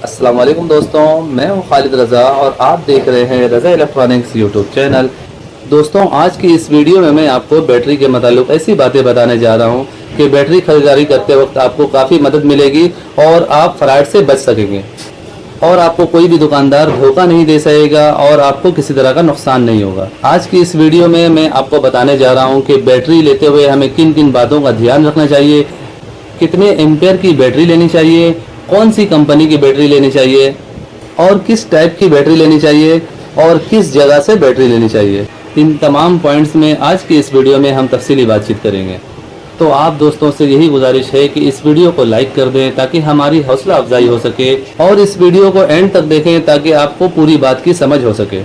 अस्सलाम वालेकुम दोस्तों, मैं हूं खालिद रज़ा और आप देख रहे हैं रज़ा इलेक्ट्रॉनिक्स यूट्यूब चैनल। दोस्तों, आज की इस वीडियो में मैं आपको बैटरी के मतलब ऐसी बातें बताने जा रहा हूं कि बैटरी खरीदारी करते वक्त आपको काफ़ी मदद मिलेगी और आप फ्रॉड से बच सकेंगे और आपको कोई भी दुकानदार धोखा नहीं दे सकेगा और आपको किसी तरह का नुकसान नहीं होगा। आज की इस वीडियो में मैं आपको बताने जा रहा हूँ कि बैटरी लेते हुए हमें किन किन बातों का ध्यान रखना चाहिए, कितने एम्पेयर की बैटरी लेनी चाहिए, कौन सी कंपनी की बैटरी लेनी चाहिए और किस टाइप की बैटरी लेनी चाहिए और किस जगह से बैटरी लेनी चाहिए। इन तमाम पॉइंट्स में आज की इस वीडियो में हम तफसीली बातचीत करेंगे। तो आप दोस्तों से यही गुजारिश है कि इस वीडियो को लाइक कर दें ताकि हमारी हौसला अफजाई हो सके और इस वीडियो को एंड तक देखें ताकि आपको पूरी बात की समझ हो सके।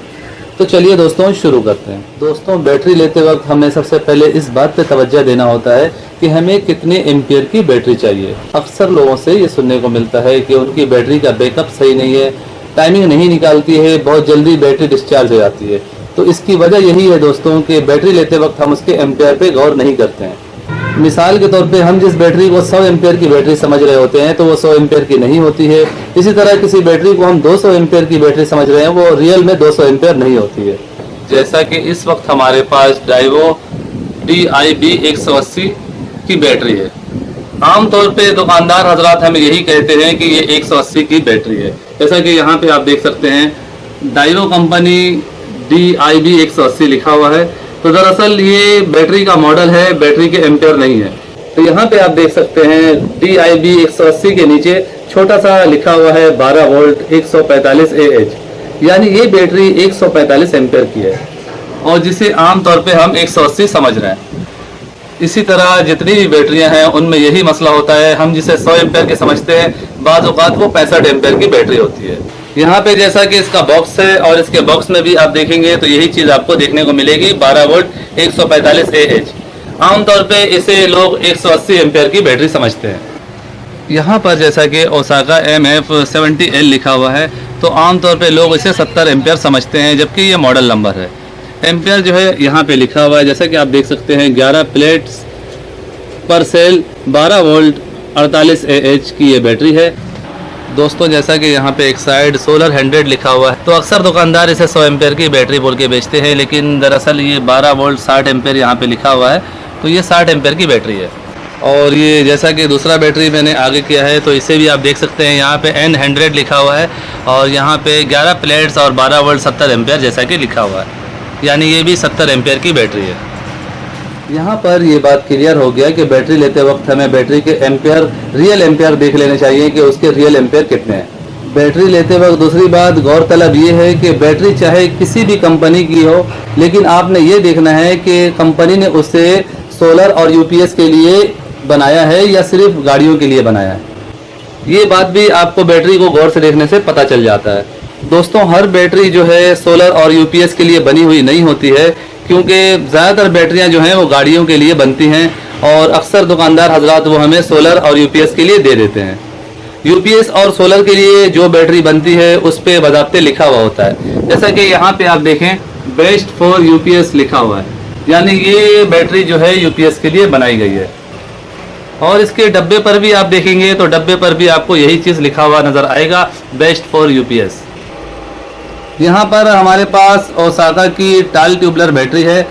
तो चलिए दोस्तों शुरू करते हैं। दोस्तों, बैटरी लेते वक्त हमें सबसे पहले इस बात पे तवज्जो देना होता है कि हमें कितने एम्पियर की बैटरी चाहिए। अक्सर लोगों से ये सुनने को मिलता है कि उनकी बैटरी का बैकअप सही नहीं है, टाइमिंग नहीं निकालती है, बहुत जल्दी बैटरी डिस्चार्ज हो जाती है। तो इसकी वजह यही है दोस्तों कि बैटरी लेते वक्त हम उसके एम्पियर पे गौर नहीं करते हैं। मिसाल के तौर पे हम जिस बैटरी को 100 एम्पियर की बैटरी समझ रहे होते हैं तो वो 100 एम्पियर की नहीं होती है। इसी तरह किसी बैटरी को हम 200 एम्पियर की बैटरी समझ रहे हैं, वो रियल में 200 एम्पियर नहीं होती है। जैसा कि इस वक्त हमारे पास डाइवो DIB 180 की बैटरी है। आमतौर पे दुकानदार हजरात हमें यही कहते हैं कि ये 180 की बैटरी है। जैसा कि यहाँ पे आप देख सकते हैं डाइवो कंपनी DIB 180 लिखा हुआ है, तो दरअसल ये बैटरी का मॉडल है, बैटरी के एम्पेयर नहीं है। तो यहाँ पे आप देख सकते हैं DIB 180 के नीचे छोटा सा लिखा हुआ है 12 वोल्ट 145 AH, यानी ये बैटरी 145 एम्पेयर की है और जिसे आमतौर पे हम 180 समझ रहे हैं। इसी तरह जितनी भी बैटरियां हैं उनमें यही मसला होता है, हम जिसे 100 एम्पेयर की समझते हैं बाज़ औक़ात वो 65 एम्पेयर की बैटरी होती है। यहाँ पे जैसा कि इसका बॉक्स है और इसके बॉक्स में भी आप देखेंगे तो यही चीज़ आपको देखने को मिलेगी 12 वोल्ट 145 AH। आमतौर पे इसे लोग 180 एम्पेयर की बैटरी समझते हैं। यहाँ पर जैसा कि ओसाका MF70L लिखा हुआ है तो आमतौर पे लोग इसे 70 एम्पेयर समझते हैं, जबकि ये मॉडल नंबर है। एम्पेयर जो है यहाँ पे लिखा हुआ है, जैसा कि आप देख सकते हैं 11 प्लेट्स पर सेल 12 वोल्ट 48 AH की ये बैटरी है। दोस्तों, जैसा कि यहाँ पे एक साइड सोलर 100 लिखा हुआ है तो अक्सर दुकानदार इसे 100 एम्पेयर की बैटरी बोल के बेचते हैं, लेकिन दरअसल ये 12 वोल्ट 60 एम्पेयर यहाँ पे लिखा हुआ है, तो ये 60 एम्पेयर की बैटरी है। और ये जैसा कि दूसरा बैटरी मैंने आगे किया है तो इसे भी आप देख सकते हैं, यहाँ पे N100 लिखा हुआ है और यहाँ पे 11 प्लेट्स और 12 वोल्ट 70 एम्पेयर जैसा कि लिखा हुआ है, यानी ये भी 70 एम्पेयर की बैटरी है। यहाँ पर ये बात क्लियर हो गया कि बैटरी लेते वक्त हमें बैटरी के एम्पेयर, रियल एम्पेयर देख लेने चाहिए कि उसके रियल एम्पेयर कितने हैं। बैटरी लेते वक्त दूसरी बात गौरतलब ये है कि बैटरी चाहे किसी भी कंपनी की हो, लेकिन आपने ये देखना है कि कंपनी ने उसे सोलर और UPS के लिए बनाया है या सिर्फ गाड़ियों के लिए बनाया है। ये बात भी आपको बैटरी को गौर से देखने से पता चल जाता है। दोस्तों, हर बैटरी जो है सोलर और UPS के लिए बनी हुई नहीं होती है, क्योंकि ज़्यादातर बैटरियां जो हैं वो गाड़ियों के लिए बनती हैं और अक्सर दुकानदार हजरात वो हमें सोलर और UPS के लिए दे देते हैं। UPS और सोलर के लिए जो बैटरी बनती है उस पर बाज़ाब्ते लिखा हुआ होता है, जैसा कि यहाँ पे आप देखें बेस्ट फॉर UPS लिखा हुआ है, यानी ये बैटरी जो है UPS के लिए बनाई गई है। और इसके डब्बे पर भी आप देखेंगे तो डब्बे पर भी आपको यही चीज़ लिखा हुआ नज़र आएगा, बेस्ट फॉर UPS। यहाँ पर हमारे पास ओसाका की टाल ट्यूबलर बैटरी है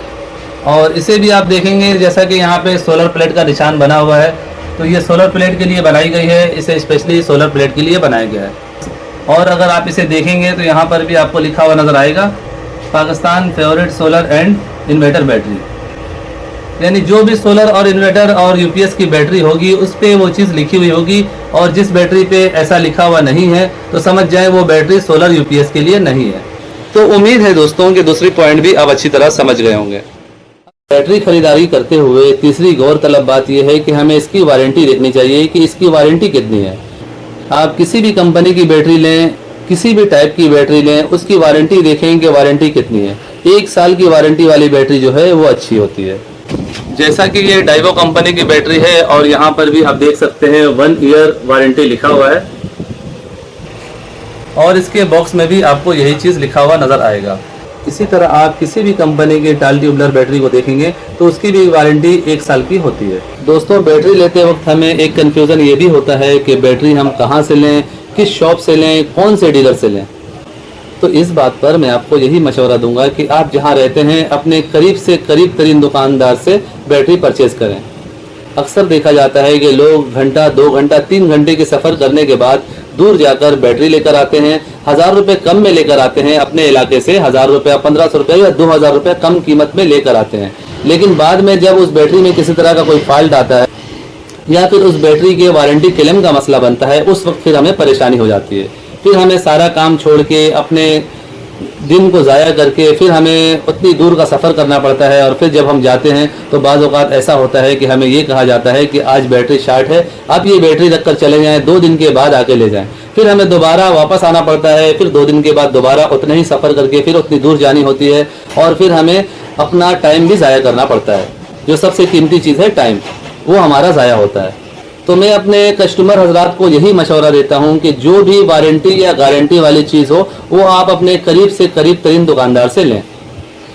और इसे भी आप देखेंगे जैसा कि यहाँ पे सोलर प्लेट का निशान बना हुआ है, तो ये सोलर प्लेट के लिए बनाई गई है, इसे स्पेशली सोलर प्लेट के लिए बनाया गया है। और अगर आप इसे देखेंगे तो यहाँ पर भी आपको लिखा हुआ नज़र आएगा Pakistan favourite solar and inverter battery, यानी जो भी सोलर और इन्वर्टर और UPS की बैटरी होगी उस पर वो चीज़ लिखी हुई होगी, और जिस बैटरी पे ऐसा लिखा हुआ नहीं है तो समझ जाए वो बैटरी सोलर UPS के लिए नहीं है। तो उम्मीद है दोस्तों कि दूसरी पॉइंट भी आप अच्छी तरह समझ गए होंगे। बैटरी खरीदारी करते हुए तीसरी गौरतलब बात यह है कि हमें इसकी वारंटी देखनी चाहिए कि इसकी वारंटी कितनी है। आप किसी भी कंपनी की बैटरी लें, किसी भी टाइप की बैटरी लें, उसकी वारंटी देखें कि वारंटी कितनी है। 1 साल की वारंटी वाली बैटरी जो है वो अच्छी होती है। जैसा कि ये डाइवो कंपनी की बैटरी है और यहाँ पर भी आप देख सकते हैं 1 ईयर वारंटी लिखा हुआ है और इसके बॉक्स में भी आपको यही चीज़ लिखा हुआ नज़र आएगा। इसी तरह आप किसी भी कंपनी की टाल ट्यूबलर बैटरी को देखेंगे तो उसकी भी वारंटी 1 साल की होती है। दोस्तों, बैटरी लेते वक्त हमें एक कंफ्यूजन ये भी होता है कि बैटरी हम कहाँ से लें, किस शॉप से लें, कौन से डीलर से लें। तो इस बात पर मैं आपको यही मशवरा दूंगा कि आप जहाँ रहते हैं अपने करीब से करीब तरीन दुकानदार से बैटरी परचेज करें। अक्सर देखा जाता है कि लोग घंटा, 2 घंटा, 3 घंटे के सफ़र करने के बाद दूर जाकर बैटरी लेकर आते हैं, 1000 रुपये कम में लेकर आते हैं, अपने इलाके से 1000 रुपये, 1500 रुपये या 2000 रुपये कम कीमत में लेकर आते हैं। लेकिन बाद में जब उस बैटरी में किसी तरह का कोई फॉल्ट आता है या फिर उस बैटरी के वारंटी क्लेम का मसला बनता है, उस वक्त फिर हमें परेशानी हो जाती है। फिर हमें सारा काम छोड़ के अपने दिन को ज़ाया करके फिर हमें उतनी दूर का सफ़र करना पड़ता है। और फिर जब हम जाते हैं तो बाज़ औक़ात ऐसा होता है कि हमें ये कहा जाता है कि आज बैटरी शॉर्ट है, आप ये बैटरी रख कर चले जाएँ, 2 दिन के बाद आके ले जाएँ। फिर हमें दोबारा वापस आना पड़ता है, फिर 2 दिन के बाद दोबारा उतना ही सफ़र करके फिर उतनी दूर जानी होती है और फिर हमें अपना टाइम भी ज़ाया करना पड़ता है। जो सबसे कीमती चीज़ है टाइम, वो हमारा ज़ाया होता है। तो मैं अपने कस्टमर हजरात को यही मशवरा देता हूं कि जो भी वारंटी या गारंटी वाली चीज़ हो वो आप अपने करीब से करीब तरीन दुकानदार से लें।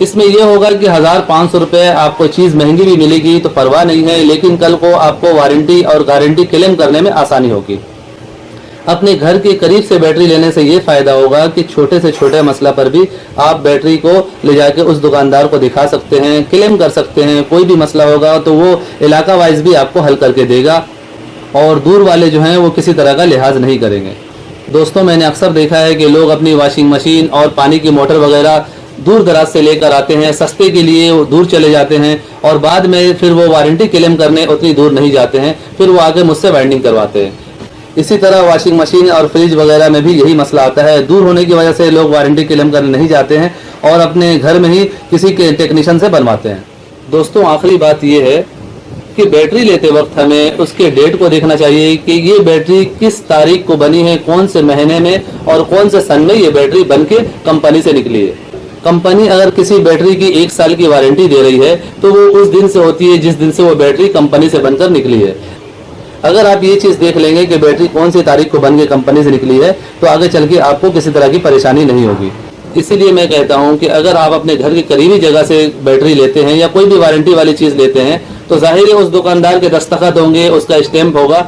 इसमें यह होगा कि 1500 रुपये आपको चीज़ महंगी भी मिलेगी तो परवाह नहीं है, लेकिन कल को आपको वारंटी और गारंटी क्लेम करने में आसानी होगी। अपने घर के करीब से बैटरी लेने से ये फ़ायदा होगा कि छोटे से छोटे मसला पर भी आप बैटरी को ले जाके उस दुकानदार को दिखा सकते हैं, क्लेम कर सकते हैं। कोई भी मसला होगा तो वो इलाका वाइज भी आपको हल करके देगा और दूर वाले जो हैं वो किसी तरह का लिहाज नहीं करेंगे। दोस्तों, मैंने अक्सर देखा है कि लोग अपनी वॉशिंग मशीन और पानी की मोटर वगैरह दूर दराज से लेकर आते हैं, सस्ते के लिए वो दूर चले जाते हैं और बाद में फिर वो वारंटी क्लेम करने उतनी दूर नहीं जाते हैं, फिर वो आगे मुझसे वाइंडिंग करवाते हैं। इसी तरह वॉशिंग मशीन और फ्रिज वगैरह में भी यही मसला आता है। दूर होने की वजह से लोग वारंटी क्लेम करने नहीं जाते हैं और अपने घर में ही किसी के टेक्नीशियन से बनवाते हैं। दोस्तों, आखिरी बात ये है कि बैटरी लेते वक्त हमें उसके डेट को देखना चाहिए कि ये बैटरी किस तारीख को बनी है, कौन से महीने में और कौन से सन में ये बैटरी बन के कंपनी से निकली है। कंपनी अगर किसी बैटरी की 1 साल की वारंटी दे रही है तो वो उस दिन से होती है जिस दिन से वो बैटरी कंपनी से बनकर निकली है। अगर आप ये चीज़ देख लेंगे कि बैटरी कौन सी तारीख को बन के कंपनी से निकली है तो आगे चल के आपको किसी तरह की परेशानी नहीं होगी। इसीलिए मैं कहता हूं कि अगर आप अपने घर की करीबी जगह से बैटरी लेते हैं या कोई भी वारंटी वाली चीज़ लेते हैं तो जाहिर है उस दुकानदार के दस्तखत होंगे, उसका स्टैम्प होगा,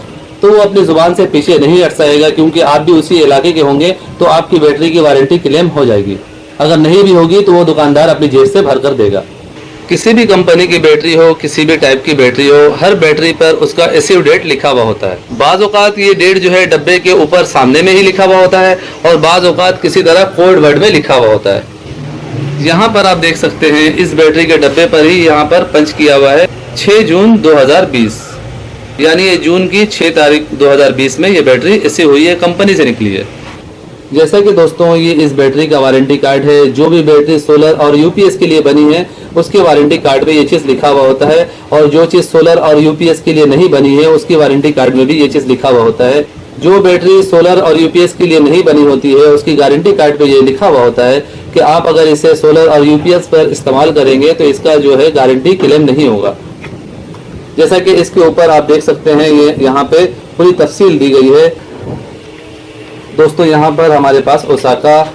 तो वो अपनी ज़ुबान से पीछे नहीं हट सकेगा क्योंकि आप भी उसी इलाके के होंगे तो आपकी बैटरी की वारंटी क्लेम हो जाएगी। अगर नहीं भी होगी तो वो दुकानदार अपनी जेब से भर कर देगा। किसी भी कंपनी की बैटरी हो, किसी भी टाइप की बैटरी हो, हर बैटरी पर उसका इश्यू डेट लिखा हुआ होता है। बाज़ औक़ात ये डेट जो है डब्बे के ऊपर सामने में ही लिखा हुआ होता है और बाज़ औक़ात किसी तरह कोड वर्ड में लिखा हुआ होता है। यहाँ पर आप देख सकते हैं इस बैटरी के डब्बे पर ही यहाँ पर पंच किया हुआ है 6 जून 2020, यानी ये जून की 6 तारीख 2020 में ये बैटरी इश्यू हुई है, कंपनी से निकली है। जैसा कि दोस्तों ये इस बैटरी का वारंटी कार्ड है। जो भी बैटरी सोलर और यूपीएस के लिए बनी है उसके वारंटी कार्ड में ये चीज़ लिखा हुआ होता है और जो चीज़ सोलर और यूपीएस के लिए नहीं बनी है उसकी वारंटी कार्ड में भी ये चीज़ लिखा हुआ होता है। जो बैटरी सोलर और यूपीएस के लिए नहीं बनी होती है उसकी गारंटी कार्ड पे ये लिखा हुआ होता है कि आप अगर इसे सोलर और यूपीएस पर इस्तेमाल करेंगे तो इसका जो है गारंटी क्लेम नहीं होगा। जैसा कि इसके ऊपर आप देख सकते हैं ये यहाँ पे पूरी तफसील दी गई है। दोस्तों, यहाँ पर हमारे पास ओसाका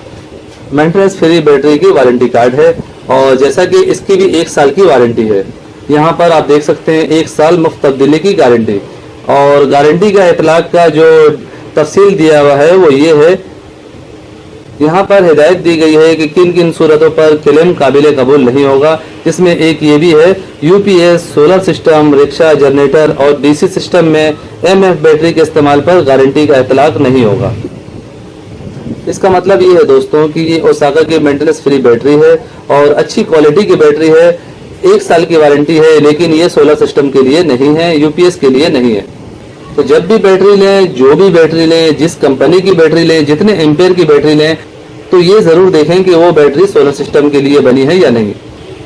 मेंटेनेंस फ्री बैटरी की वारंटी कार्ड है और जैसा कि इसकी भी 1 साल की वारंटी है। यहाँ पर आप देख सकते हैं 1 साल मुफ्त तब्दीली की गारंटी और गारंटी का इतलाक का जो तफसील दिया हुआ है वो ये है। यहाँ पर हिदायत दी गई है कि किन किन सूरतों पर क्लेम काबिल कबूल नहीं होगा, जिसमें एक ये भी है UPS, solar system, rickshaw, generator और डीसी सिस्टम में एमएफ बैटरी के इस्तेमाल पर गारंटी का इतलाक नहीं होगा। इसका मतलब ये है दोस्तों कि ये ओसाका की मेंटेनेंस फ्री बैटरी है और अच्छी क्वालिटी की बैटरी है। 1 साल की वारंटी है, लेकिन ये सोलर सिस्टम के लिए नहीं है, यूपीएस के लिए नहीं है। तो जब भी बैटरी लें, जो भी बैटरी लें, जिस कंपनी की बैटरी लें, जितने एम्पेयर की बैटरी लें, तो ये ज़रूर देखें कि वो बैटरी सोलर सिस्टम के लिए बनी है या नहीं।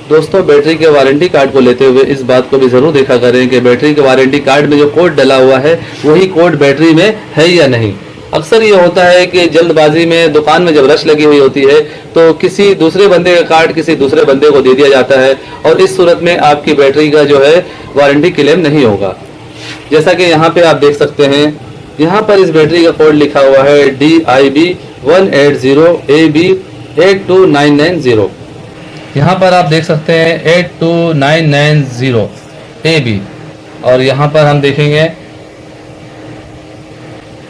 दोस्तों, बैटरी के वारंटी कार्ड को लेते हुए इस बात को भी ज़रूर देखा करें कि बैटरी के वारंटी कार्ड में जो कोड डला हुआ है वही कोड बैटरी में है या नहीं। अक्सर ये होता है कि जल्दबाजी में दुकान में जब रश लगी हुई होती है तो किसी दूसरे बंदे का कार्ड किसी दूसरे बंदे को दे दिया जाता है और इस सूरत में आपकी बैटरी का जो है वारंटी क्लेम नहीं होगा। जैसा कि यहाँ पे आप देख सकते हैं, यहाँ पर इस बैटरी का कोड लिखा हुआ है DIB180AB82990। यहाँ पर आप देख सकते हैं 82990 AB, और यहाँ पर हम देखेंगे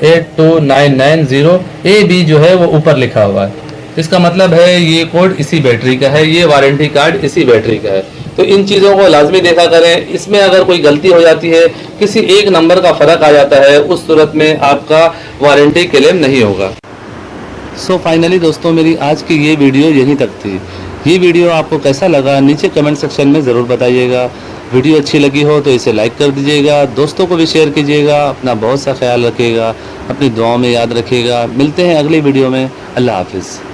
82990 AB जो है वो ऊपर लिखा हुआ है। इसका मतलब है ये कोड इसी बैटरी का है, ये वारंटी कार्ड इसी बैटरी का है। तो इन चीज़ों को लाजमी देखा करें। इसमें अगर कोई गलती हो जाती है, किसी एक नंबर का फ़र्क आ जाता है, उस सूरत में आपका वारंटी क्लेम नहीं होगा। सो फाइनली दोस्तों, मेरी आज की ये वीडियो यहीं तक थी। ये वीडियो आपको कैसा लगा नीचे कमेंट सेक्शन में ज़रूर बताइएगा। वीडियो अच्छी लगी हो तो इसे लाइक कर दीजिएगा, दोस्तों को भी शेयर कीजिएगा। अपना बहुत सा ख्याल रखिएगा, अपनी दुआओं में याद रखिएगा। मिलते हैं अगली वीडियो में। अल्लाह हाफिज़।